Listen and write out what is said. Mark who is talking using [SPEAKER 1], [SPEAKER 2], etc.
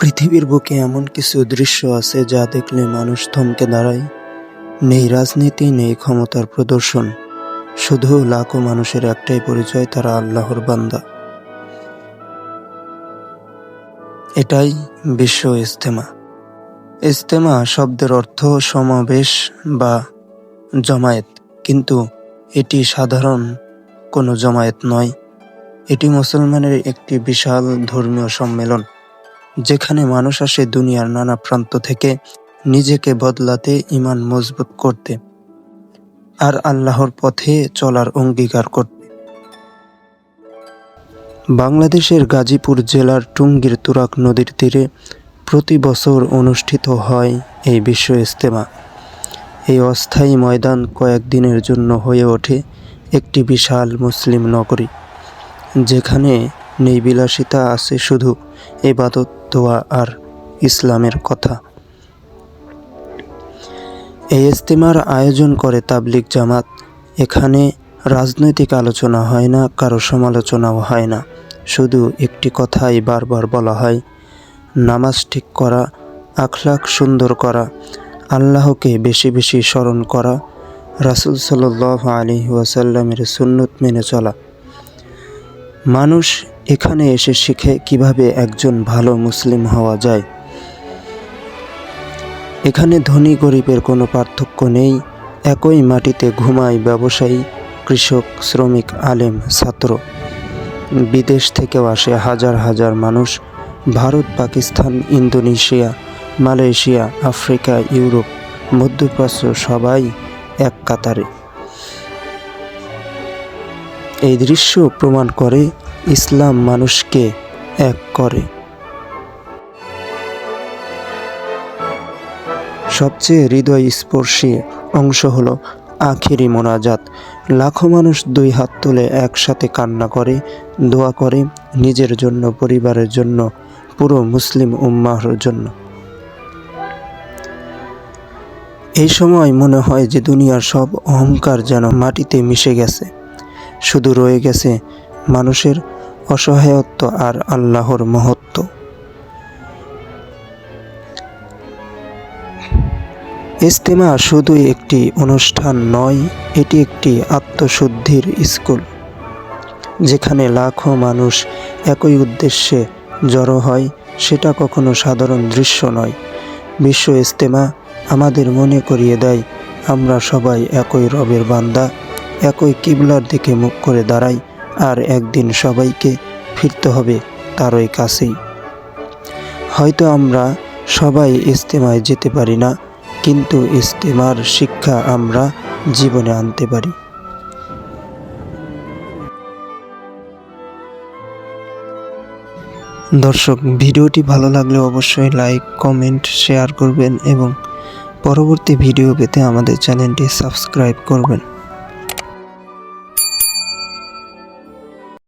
[SPEAKER 1] পৃথিবীর বুকে এমন কিছু দৃশ্য আছে যা দেখলে মানুষ থমকে দাঁড়ায়। নেই রাজনীতি, নেই ক্ষমতার প্রদর্শন, শুধু লাখো মানুষের একটাই পরিচয়, তারা আল্লাহর বান্দা। এটাই বিশ্ব ইজতেমা। ইজতেমা শব্দের অর্থ সমাবেশ বা জমায়েত, কিন্তু এটি সাধারণ কোনো জমায়েত নয়। এটি মুসলমানের একটি বিশাল ধর্মীয় সম্মেলন, যেখানে মানুষ আসে দুনিয়ার নানা প্রান্ত থেকে নিজেকে বদলাতে, ঈমান মজবুত করতে আর আল্লাহর পথে চলার অঙ্গীকার করতে। বাংলাদেশের গাজীপুর জেলার টুঙ্গীর তুরাগ নদীর তীরে প্রতি বছর অনুষ্ঠিত হয় এই বিশ্ব ইজতেমা। এই অস্থায়ী ময়দান কয়েকদিনের জন্য হয়ে ওঠে একটি বিশাল মুসলিম নগরী, যেখানে নেই বিলাসিতা, আছে শুধু ইবাদত, দোয়া আর ইসলামের কথা। এই ইজতেমার আয়োজন করে তাবলিগ জামাত। এখানে রাজনৈতিক আলোচনা হয় না, কারো সমালোচনাও হয় না, শুধু একটি কথাই বারবার বলা হয়: নামাজ ঠিক করা, আখলাক সুন্দর করা, আল্লাহকে বেশি বেশি স্মরণ করা, রাসূল সাল্লাল্লাহু আলাইহি ওয়াসাল্লামের সুন্নত মেনে চলা। মানুষ এখানে এসে শিখে কিভাবে একজন ভালো মুসলিম হওয়া যায়। এখানে ধনী গরিবের কোনো পার্থক্য নেই। একই মাটিতে ঘুমায় ব্যবসায়ী, কৃষক, শ্রমিক, আলেম, ছাত্র। বিদেশ থেকেও আসে হাজার হাজার মানুষ। Bharat, Pakistan, Indonesia, Malaysia, Africa, Europe, মধ্যপ্রাচ্য, সবাই এক কাতারে। এই দৃশ্য প্রমাণ করে ইসলাম মানুষকে এক করে। সবচেয়ে হৃদয়স্পর্শী অংশ হলো আখেরি মোনাজাত। লাখো মানুষ দুই হাত তুলে একসাথে কান্না করে, দোয়া করে, নিজের জন্য, পরিবারের জন্য, পুরো মুসলিম উম্মাহর জন্য। এই সময় মনে হয় যে দুনিয়ার সব অহংকার যেন মাটিতে মিশে গেছে, শুধু রয়ে গেছে মানুষের অসহায়ত্ব আর আল্লাহর মহত্ব। ইজতেমা শুধু একটি অনুষ্ঠান নয়, এটি একটি আত্মশুদ্ধির স্কুল, যেখানে লাখো মানুষ একই উদ্দেশ্যে জড়ো হয়। সেটা কখনো সাধারণ দৃশ্য নয়। বিশ্ব ইজতেমা আমাদের মনে করিয়ে দেয় আমরা সবাই একই রবের বান্দা, একই কিবলার দিকে মুখ করে দাঁড়াই, আর একদিন সবাইকে ফিরতে হবে তারই কাছেই। হয়তো আমরা সবাই ইজতেমায় যেতে পারি না, কিন্তু ইজতেমার শিক্ষা আমরা জীবনে আনতে পারি। দর্শক, ভিডিওটি ভালো লাগলে অবশ্যই লাইক, কমেন্ট, শেয়ার করবেন এবং পরবর্তী ভিডিও পেতে আমাদের চ্যানেলটি সাবস্ক্রাইব করবেন।